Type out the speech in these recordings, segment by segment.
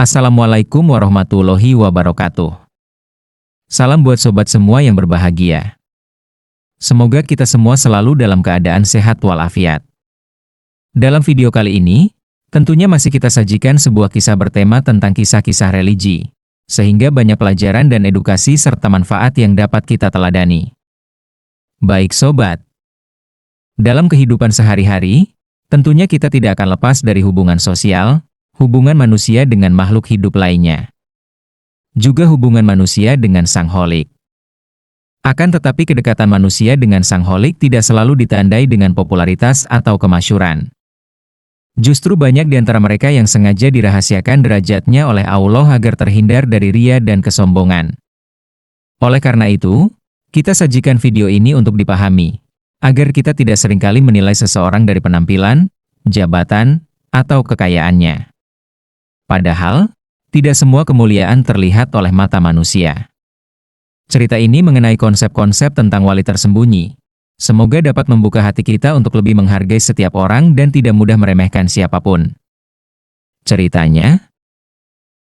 Assalamualaikum warahmatullahi wabarakatuh. Salam buat sobat semua yang berbahagia. Semoga kita semua selalu dalam keadaan sehat walafiat. Dalam video kali ini, tentunya masih kita sajikan sebuah kisah bertema tentang kisah-kisah religi, sehingga banyak pelajaran dan edukasi serta manfaat yang dapat kita teladani. Baik sobat, dalam kehidupan sehari-hari, tentunya kita tidak akan lepas dari hubungan sosial, hubungan manusia dengan makhluk hidup lainnya. Juga hubungan manusia dengan sang holik. Akan tetapi kedekatan manusia dengan sang holik tidak selalu ditandai dengan popularitas atau kemasyhuran. Justru banyak di antara mereka yang sengaja dirahasiakan derajatnya oleh Allah agar terhindar dari ria dan kesombongan. Oleh karena itu, kita sajikan video ini untuk dipahami, agar kita tidak seringkali menilai seseorang dari penampilan, jabatan, atau kekayaannya. Padahal, tidak semua kemuliaan terlihat oleh mata manusia. Cerita ini mengenai konsep-konsep tentang wali tersembunyi. Semoga dapat membuka hati kita untuk lebih menghargai setiap orang dan tidak mudah meremehkan siapapun. Ceritanya,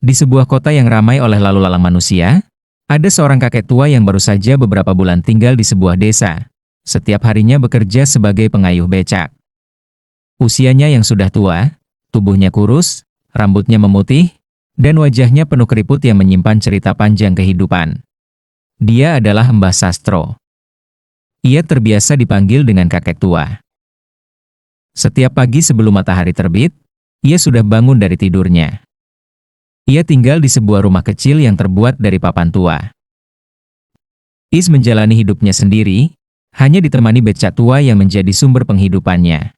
di sebuah kota yang ramai oleh lalu lalang manusia, ada seorang kakek tua yang baru saja beberapa bulan tinggal di sebuah desa. Setiap harinya bekerja sebagai pengayuh becak. Usianya yang sudah tua, tubuhnya kurus, rambutnya memutih, dan wajahnya penuh keriput yang menyimpan cerita panjang kehidupan. Dia adalah Mbah Sastro. Ia terbiasa dipanggil dengan kakek tua. Setiap pagi sebelum matahari terbit, ia sudah bangun dari tidurnya. Ia tinggal di sebuah rumah kecil yang terbuat dari papan tua. Is menjalani hidupnya sendiri, hanya ditemani becak tua yang menjadi sumber penghidupannya.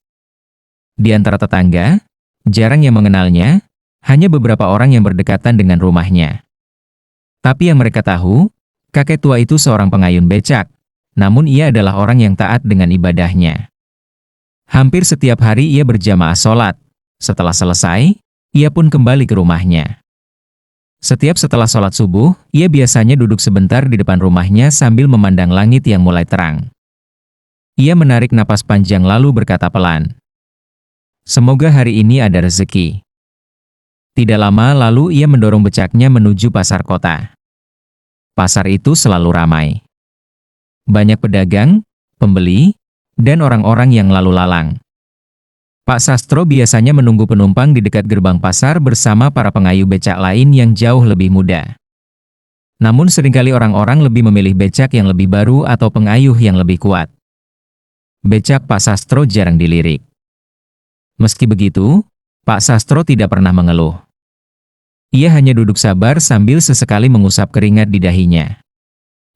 Di antara tetangga, jarang yang mengenalnya, hanya beberapa orang yang berdekatan dengan rumahnya. Tapi yang mereka tahu, kakek tua itu seorang pengayun becak, namun ia adalah orang yang taat dengan ibadahnya. Hampir setiap hari ia berjamaah sholat. Setelah selesai, ia pun kembali ke rumahnya. Setiap setelah sholat subuh, ia biasanya duduk sebentar di depan rumahnya sambil memandang langit yang mulai terang. Ia menarik napas panjang lalu berkata pelan, "Semoga hari ini ada rezeki." Tidak lama lalu ia mendorong becaknya menuju pasar kota. Pasar itu selalu ramai. Banyak pedagang, pembeli, dan orang-orang yang lalu lalang. Pak Sastro biasanya menunggu penumpang di dekat gerbang pasar bersama para pengayuh becak lain yang jauh lebih muda. Namun seringkali orang-orang lebih memilih becak yang lebih baru atau pengayuh yang lebih kuat. Becak Pak Sastro jarang dilirik. Meski begitu, Pak Sastro tidak pernah mengeluh. Ia hanya duduk sabar sambil sesekali mengusap keringat di dahinya.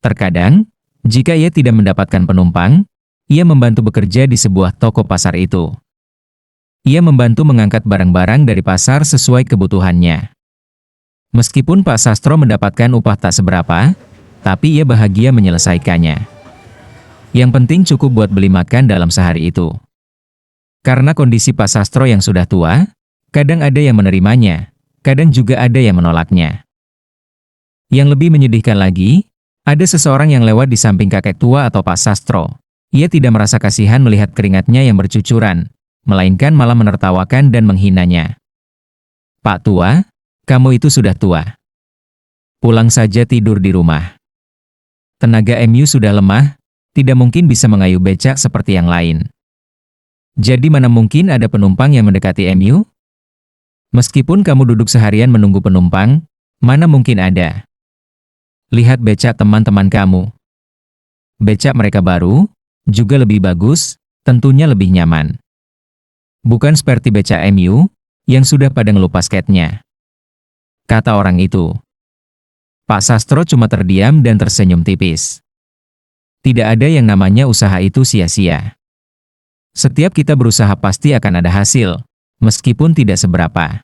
Terkadang, jika ia tidak mendapatkan penumpang, ia membantu bekerja di sebuah toko pasar itu. Ia membantu mengangkat barang-barang dari pasar sesuai kebutuhannya. Meskipun Pak Sastro mendapatkan upah tak seberapa, tapi ia bahagia menyelesaikannya. Yang penting cukup buat beli makan dalam sehari itu. Karena kondisi Pak Sastro yang sudah tua, kadang ada yang menerimanya, kadang juga ada yang menolaknya. Yang lebih menyedihkan lagi, ada seseorang yang lewat di samping kakek tua atau Pak Sastro. Ia tidak merasa kasihan melihat keringatnya yang bercucuran, melainkan malah menertawakan dan menghinanya. "Pak tua, kamu itu sudah tua. Pulang saja tidur di rumah. Tenaga MU sudah lemah, tidak mungkin bisa mengayuh becak seperti yang lain. Jadi mana mungkin ada penumpang yang mendekati MU? Meskipun kamu duduk seharian menunggu penumpang, mana mungkin ada. Lihat becak teman-teman kamu. Becak mereka baru, juga lebih bagus, tentunya lebih nyaman. Bukan seperti becak MU, yang sudah pada ngelupas ketnya," kata orang itu. Pak Sastro cuma terdiam dan tersenyum tipis. Tidak ada yang namanya usaha itu sia-sia. Setiap kita berusaha pasti akan ada hasil, meskipun tidak seberapa,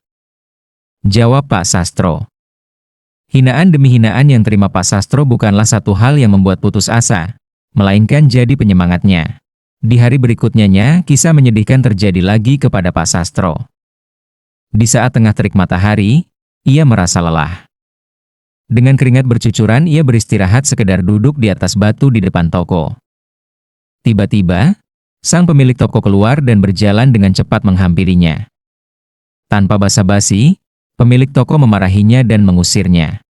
jawab Pak Sastro. Hinaan demi hinaan yang terima Pak Sastro bukanlah satu hal yang membuat putus asa, melainkan jadi penyemangatnya. Di hari berikutnya, kisah menyedihkan terjadi lagi kepada Pak Sastro. Di saat tengah terik matahari, ia merasa lelah. Dengan keringat bercucuran, ia beristirahat sekedar duduk di atas batu di depan toko. Tiba-tiba, sang pemilik toko keluar dan berjalan dengan cepat menghampirinya. Tanpa basa-basi, Pemilik toko memarahinya dan mengusirnya.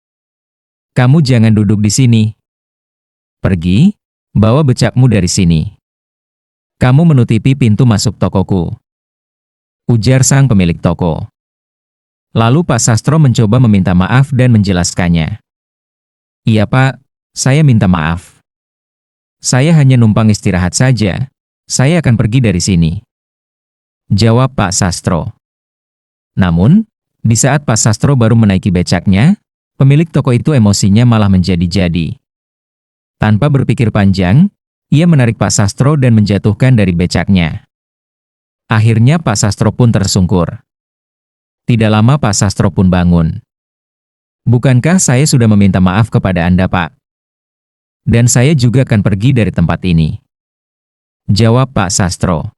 Kamu jangan duduk di sini. Pergi, bawa becakmu dari sini. Kamu menutupi pintu masuk tokoku, ujar sang pemilik toko. Lalu Pak Sastro mencoba meminta maaf dan menjelaskannya. Iya Pak, saya minta maaf. Saya hanya numpang istirahat saja, saya akan pergi dari sini, jawab Pak Sastro. Namun, di saat Pak Sastro baru menaiki becaknya, pemilik toko itu emosinya malah menjadi-jadi. Tanpa berpikir panjang, ia menarik Pak Sastro dan menjatuhkan dari becaknya. Akhirnya Pak Sastro pun tersungkur. Tidak lama Pak Sastro pun bangun. Bukankah saya sudah meminta maaf kepada Anda, Pak? Dan saya juga akan pergi dari tempat ini, jawab Pak Sastro.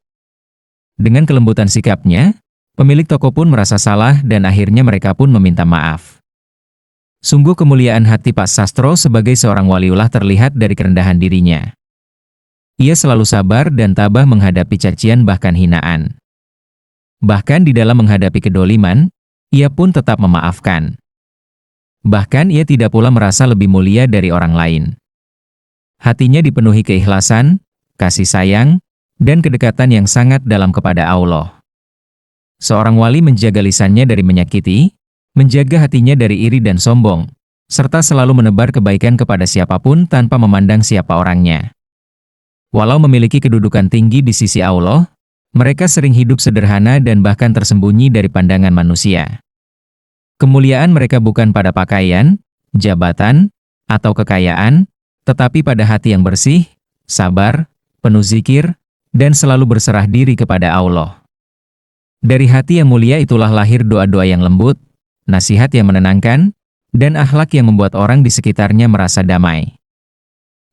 Dengan kelembutan sikapnya, pemilik toko pun merasa salah dan akhirnya mereka pun meminta maaf. Sungguh kemuliaan hati Pak Sastro sebagai seorang waliullah terlihat dari kerendahan dirinya. Ia selalu sabar dan tabah menghadapi cacian bahkan hinaan. Bahkan di dalam menghadapi kedoliman, ia pun tetap memaafkan. Bahkan ia tidak pula merasa lebih mulia dari orang lain. Hatinya dipenuhi keikhlasan, kasih sayang, dan kedekatan yang sangat dalam kepada Allah. Seorang wali menjaga lisannya dari menyakiti, menjaga hatinya dari iri dan sombong, serta selalu menebar kebaikan kepada siapapun tanpa memandang siapa orangnya. Walau memiliki kedudukan tinggi di sisi Allah, mereka sering hidup sederhana dan bahkan tersembunyi dari pandangan manusia. Kemuliaan mereka bukan pada pakaian, jabatan, atau kekayaan, tetapi pada hati yang bersih, sabar, penuh zikir, dan selalu berserah diri kepada Allah. Dari hati yang mulia itulah lahir doa-doa yang lembut, nasihat yang menenangkan, dan akhlak yang membuat orang di sekitarnya merasa damai.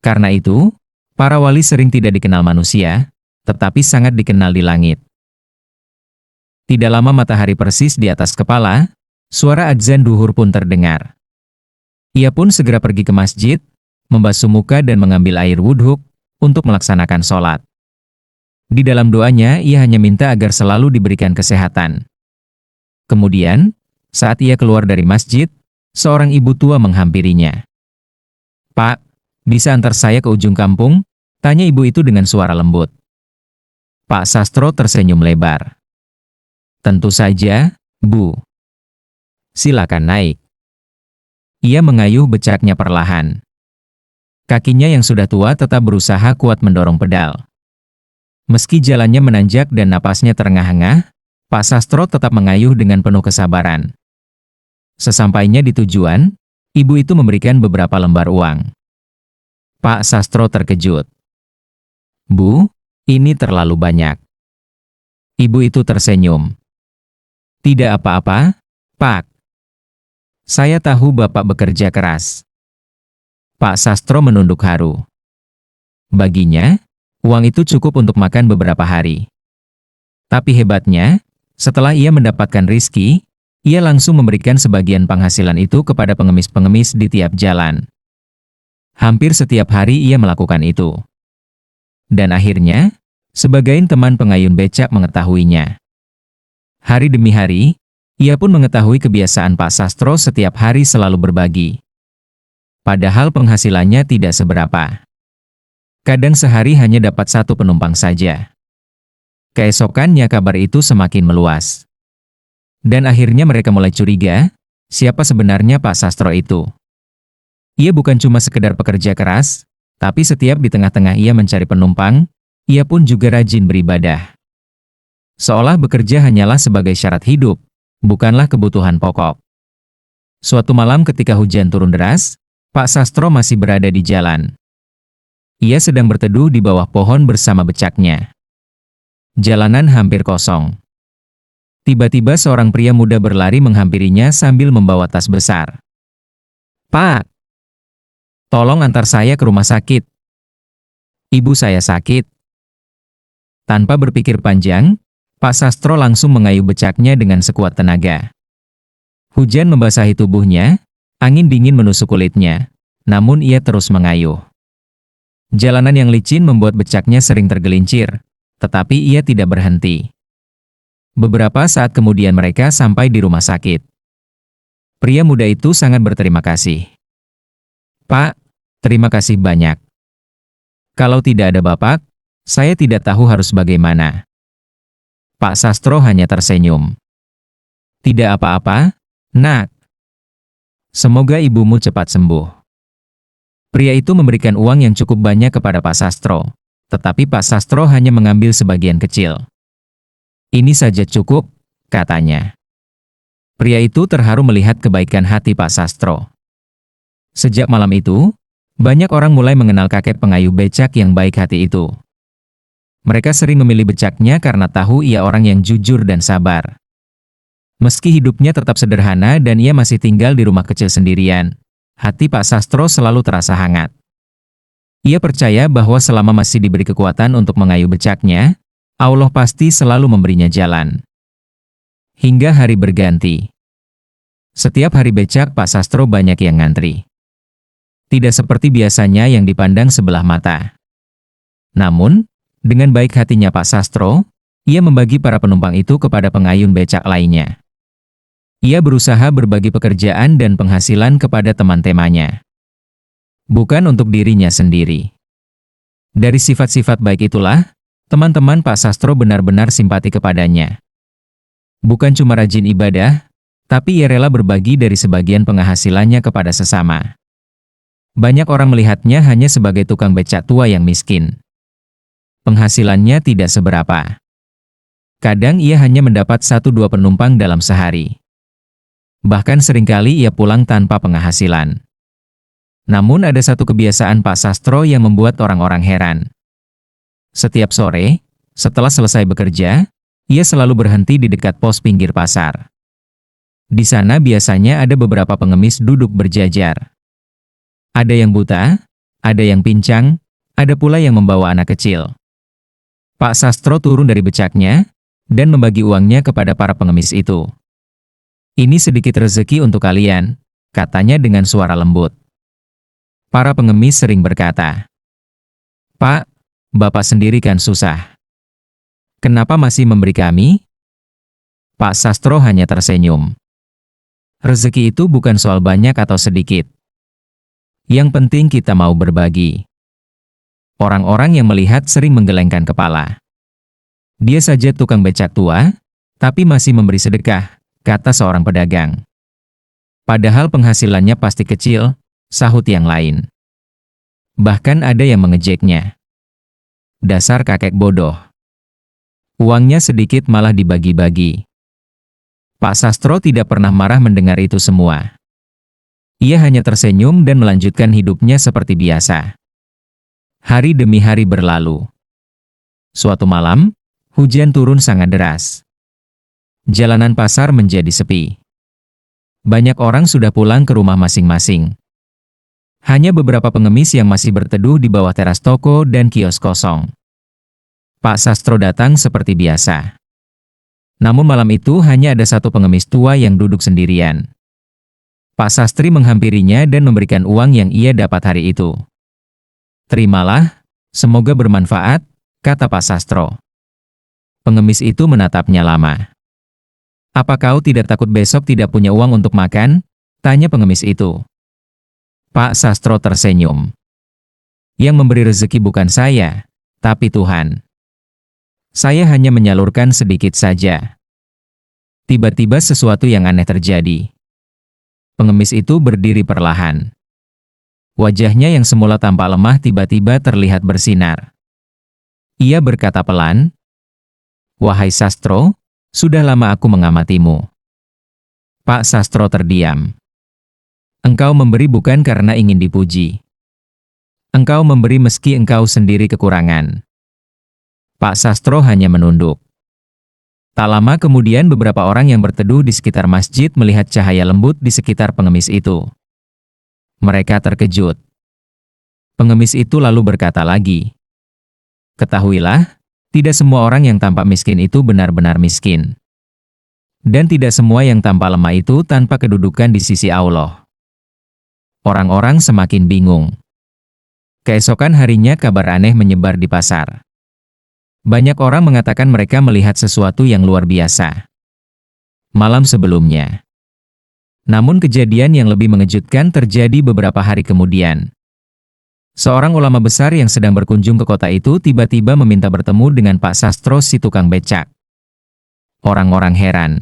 Karena itu, para wali sering tidak dikenal manusia, tetapi sangat dikenal di langit. Tidak lama matahari persis di atas kepala, suara adzan duhur pun terdengar. Ia pun segera pergi ke masjid, membasuh muka dan mengambil air wudhu untuk melaksanakan sholat. Di dalam doanya, ia hanya minta agar selalu diberikan kesehatan. Kemudian, saat ia keluar dari masjid, seorang ibu tua menghampirinya. Pak, bisa antar saya ke ujung kampung? Tanya ibu itu dengan suara lembut. Pak Sastro tersenyum lebar. Tentu saja, Bu. Silakan naik. Ia mengayuh becaknya perlahan. Kakinya yang sudah tua tetap berusaha kuat mendorong pedal. Meski jalannya menanjak dan napasnya terengah-engah, Pak Sastro tetap mengayuh dengan penuh kesabaran. Sesampainya di tujuan, ibu itu memberikan beberapa lembar uang. Pak Sastro terkejut. Bu, ini terlalu banyak. Ibu itu tersenyum. Tidak apa-apa, Pak. Saya tahu Bapak bekerja keras. Pak Sastro menunduk haru. Baginya, uang itu cukup untuk makan beberapa hari. Tapi hebatnya, setelah ia mendapatkan rizki, ia langsung memberikan sebagian penghasilan itu kepada pengemis-pengemis di tiap jalan. Hampir setiap hari ia melakukan itu. Dan akhirnya, sebagian teman pengayun becak mengetahuinya. Hari demi hari, ia pun mengetahui kebiasaan Pak Sastro setiap hari selalu berbagi. Padahal penghasilannya tidak seberapa. Kadang sehari hanya dapat satu penumpang saja. Keesokannya kabar itu semakin meluas. Dan akhirnya mereka mulai curiga, siapa sebenarnya Pak Sastro itu. Ia bukan cuma sekedar pekerja keras, tapi setiap di tengah-tengah ia mencari penumpang, ia pun juga rajin beribadah. Seolah bekerja hanyalah sebagai syarat hidup, bukanlah kebutuhan pokok. Suatu malam ketika hujan turun deras, Pak Sastro masih berada di jalan. Ia sedang berteduh di bawah pohon bersama becaknya. Jalanan hampir kosong. Tiba-tiba seorang pria muda berlari menghampirinya sambil membawa tas besar. Pak, tolong antar saya ke rumah sakit. Ibu saya sakit. Tanpa berpikir panjang, Pak Sastro langsung mengayuh becaknya dengan sekuat tenaga. Hujan membasahi tubuhnya, angin dingin menusuk kulitnya, namun ia terus mengayuh. Jalanan yang licin membuat becaknya sering tergelincir, tetapi ia tidak berhenti. Beberapa saat kemudian mereka sampai di rumah sakit. Pria muda itu sangat berterima kasih. Pak, terima kasih banyak. Kalau tidak ada Bapak, saya tidak tahu harus bagaimana. Pak Sastro hanya tersenyum. Tidak apa-apa, Nak. Semoga ibumu cepat sembuh. Pria itu memberikan uang yang cukup banyak kepada Pak Sastro, tetapi Pak Sastro hanya mengambil sebagian kecil. Ini saja cukup, katanya. Pria itu terharu melihat kebaikan hati Pak Sastro. Sejak malam itu, banyak orang mulai mengenal kakek pengayuh becak yang baik hati itu. Mereka sering memilih becaknya karena tahu ia orang yang jujur dan sabar. Meski hidupnya tetap sederhana dan ia masih tinggal di rumah kecil sendirian, hati Pak Sastro selalu terasa hangat. Ia percaya bahwa selama masih diberi kekuatan untuk mengayuh becaknya, Allah pasti selalu memberinya jalan. Hingga hari berganti. Setiap hari becak Pak Sastro banyak yang ngantri. Tidak seperti biasanya yang dipandang sebelah mata. Namun, dengan baik hatinya Pak Sastro, ia membagi para penumpang itu kepada pengayun becak lainnya. Ia berusaha berbagi pekerjaan dan penghasilan kepada teman-temannya. Bukan untuk dirinya sendiri. Dari sifat-sifat baik itulah, teman-teman Pak Sastro benar-benar simpati kepadanya. Bukan cuma rajin ibadah, tapi ia rela berbagi dari sebagian penghasilannya kepada sesama. Banyak orang melihatnya hanya sebagai tukang becak tua yang miskin. Penghasilannya tidak seberapa. Kadang ia hanya mendapat 1-2 penumpang dalam sehari. Bahkan seringkali ia pulang tanpa penghasilan. Namun ada satu kebiasaan Pak Sastro yang membuat orang-orang heran. Setiap sore, setelah selesai bekerja, ia selalu berhenti di dekat pos pinggir pasar. Di sana biasanya ada beberapa pengemis duduk berjajar. Ada yang buta, ada yang pincang, ada pula yang membawa anak kecil. Pak Sastro turun dari becaknya dan membagi uangnya kepada para pengemis itu. Ini sedikit rezeki untuk kalian, katanya dengan suara lembut. Para pengemis sering berkata, Pak, Bapak sendiri kan susah. Kenapa masih memberi kami? Pak Sastro hanya tersenyum. Rezeki itu bukan soal banyak atau sedikit. Yang penting kita mau berbagi. Orang-orang yang melihat sering menggelengkan kepala. Dia saja tukang becak tua, tapi masih memberi sedekah, kata seorang pedagang. Padahal penghasilannya pasti kecil, sahut yang lain. Bahkan ada yang mengejeknya. Dasar kakek bodoh. Uangnya sedikit malah dibagi-bagi. Pak Sastro tidak pernah marah mendengar itu semua. Ia hanya tersenyum dan melanjutkan hidupnya seperti biasa. Hari demi hari berlalu. Suatu malam, hujan turun sangat deras. Jalanan pasar menjadi sepi. Banyak orang sudah pulang ke rumah masing-masing. Hanya beberapa pengemis yang masih berteduh di bawah teras toko dan kios kosong. Pak Sastro datang seperti biasa. Namun malam itu hanya ada satu pengemis tua yang duduk sendirian. Pak Sastri menghampirinya dan memberikan uang yang ia dapat hari itu. Terimalah, semoga bermanfaat, kata Pak Sastro. Pengemis itu menatapnya lama. Apa kau tidak takut besok tidak punya uang untuk makan? Tanya pengemis itu. Pak Sastro tersenyum. Yang memberi rezeki bukan saya, tapi Tuhan. Saya hanya menyalurkan sedikit saja. Tiba-tiba sesuatu yang aneh terjadi. Pengemis itu berdiri perlahan. Wajahnya yang semula tampak lemah tiba-tiba terlihat bersinar. Ia berkata pelan, Wahai Sastro, sudah lama aku mengamatimu. Pak Sastro terdiam. Engkau memberi bukan karena ingin dipuji. Engkau memberi meski engkau sendiri kekurangan. Pak Sastro hanya menunduk. Tak lama kemudian beberapa orang yang berteduh di sekitar masjid melihat cahaya lembut di sekitar pengemis itu. Mereka terkejut. Pengemis itu lalu berkata lagi, Ketahuilah, tidak semua orang yang tampak miskin itu benar-benar miskin. Dan tidak semua yang tampak lemah itu tanpa kedudukan di sisi Allah. Orang-orang semakin bingung. Keesokan harinya kabar aneh menyebar di pasar. Banyak orang mengatakan mereka melihat sesuatu yang luar biasa. Malam sebelumnya, Namun kejadian yang lebih mengejutkan terjadi beberapa hari kemudian. Seorang ulama besar yang sedang berkunjung ke kota itu tiba-tiba meminta bertemu dengan Pak Sastro si tukang becak. Orang-orang heran.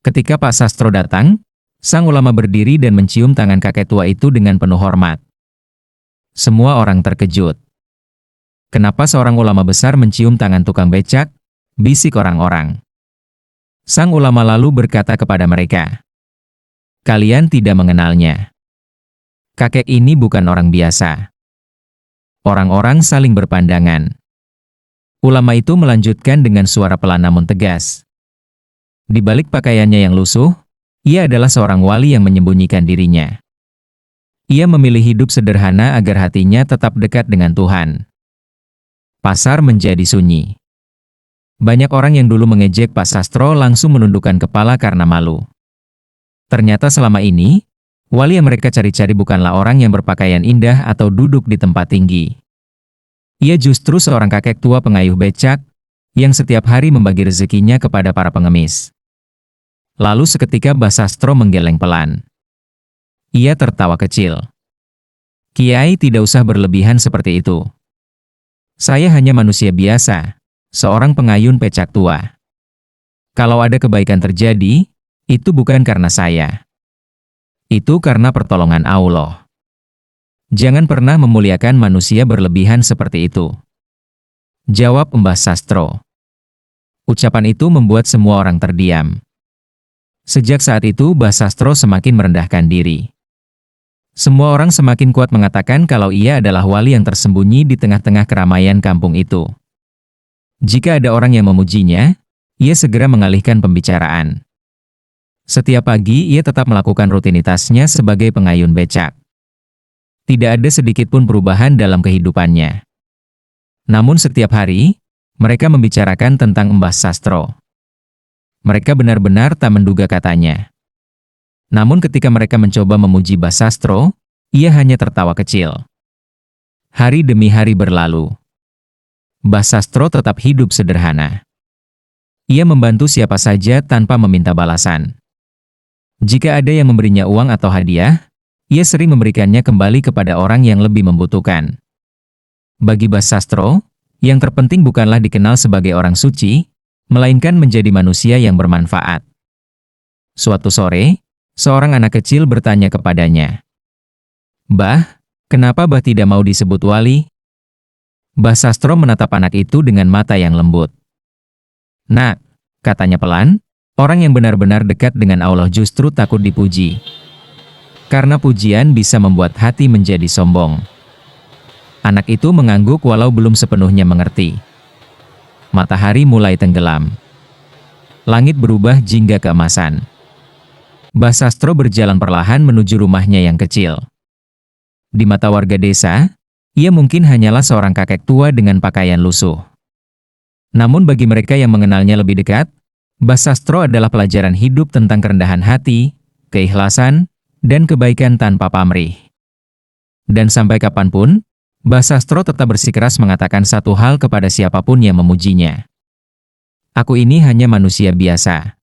Ketika Pak Sastro datang, sang ulama berdiri dan mencium tangan kakek tua itu dengan penuh hormat. Semua orang terkejut. Kenapa seorang ulama besar mencium tangan tukang becak? Bisik orang-orang. Sang ulama lalu berkata kepada mereka, "Kalian tidak mengenalnya. Kakek ini bukan orang biasa." Orang-orang saling berpandangan. Ulama itu melanjutkan dengan suara pelan namun tegas. Di balik pakaiannya yang lusuh, ia adalah seorang wali yang menyembunyikan dirinya. Ia memilih hidup sederhana agar hatinya tetap dekat dengan Tuhan. Pasar menjadi sunyi. Banyak orang yang dulu mengejek Pak Sastro langsung menundukkan kepala karena malu. Ternyata selama ini, wali yang mereka cari-cari bukanlah orang yang berpakaian indah atau duduk di tempat tinggi. Ia justru seorang kakek tua pengayuh becak, yang setiap hari membagi rezekinya kepada para pengemis. Lalu seketika Mbah Sastro menggeleng pelan. Ia tertawa kecil. "Kiai tidak usah berlebihan seperti itu. Saya hanya manusia biasa, seorang pengayun becak tua. Kalau ada kebaikan terjadi, itu bukan karena saya. Itu karena pertolongan Allah. Jangan pernah memuliakan manusia berlebihan seperti itu," jawab Mbah Sastro. Ucapan itu membuat semua orang terdiam. Sejak saat itu Mbah Sastro semakin merendahkan diri. Semua orang semakin kuat mengatakan kalau ia adalah wali yang tersembunyi di tengah-tengah keramaian kampung itu. Jika ada orang yang memujinya, ia segera mengalihkan pembicaraan. Setiap pagi ia tetap melakukan rutinitasnya sebagai pengayun becak. Tidak ada sedikit pun perubahan dalam kehidupannya. Namun setiap hari, mereka membicarakan tentang Mbah Sastro. Mereka benar-benar tak menduga katanya. Namun ketika mereka mencoba memuji Mbah Sastro, ia hanya tertawa kecil. Hari demi hari berlalu. Mbah Sastro tetap hidup sederhana. Ia membantu siapa saja tanpa meminta balasan. Jika ada yang memberinya uang atau hadiah, ia sering memberikannya kembali kepada orang yang lebih membutuhkan. Bagi Mbah Sastro, yang terpenting bukanlah dikenal sebagai orang suci, melainkan menjadi manusia yang bermanfaat. Suatu sore, seorang anak kecil bertanya kepadanya, "Mbah, kenapa Mbah tidak mau disebut wali?" Mbah Sastro menatap anak itu dengan mata yang lembut. "Nak," katanya pelan, "orang yang benar-benar dekat dengan Allah justru takut dipuji. Karena pujian bisa membuat hati menjadi sombong." Anak itu mengangguk walau belum sepenuhnya mengerti. Matahari mulai tenggelam. Langit berubah jingga keemasan. Mbah Sastro berjalan perlahan menuju rumahnya yang kecil. Di mata warga desa, ia mungkin hanyalah seorang kakek tua dengan pakaian lusuh. Namun bagi mereka yang mengenalnya lebih dekat, Mbah Sastro adalah pelajaran hidup tentang kerendahan hati, keikhlasan, dan kebaikan tanpa pamrih. Dan sampai kapanpun, Mbah Sastro tetap bersikeras mengatakan satu hal kepada siapapun yang memujinya. "Aku ini hanya manusia biasa.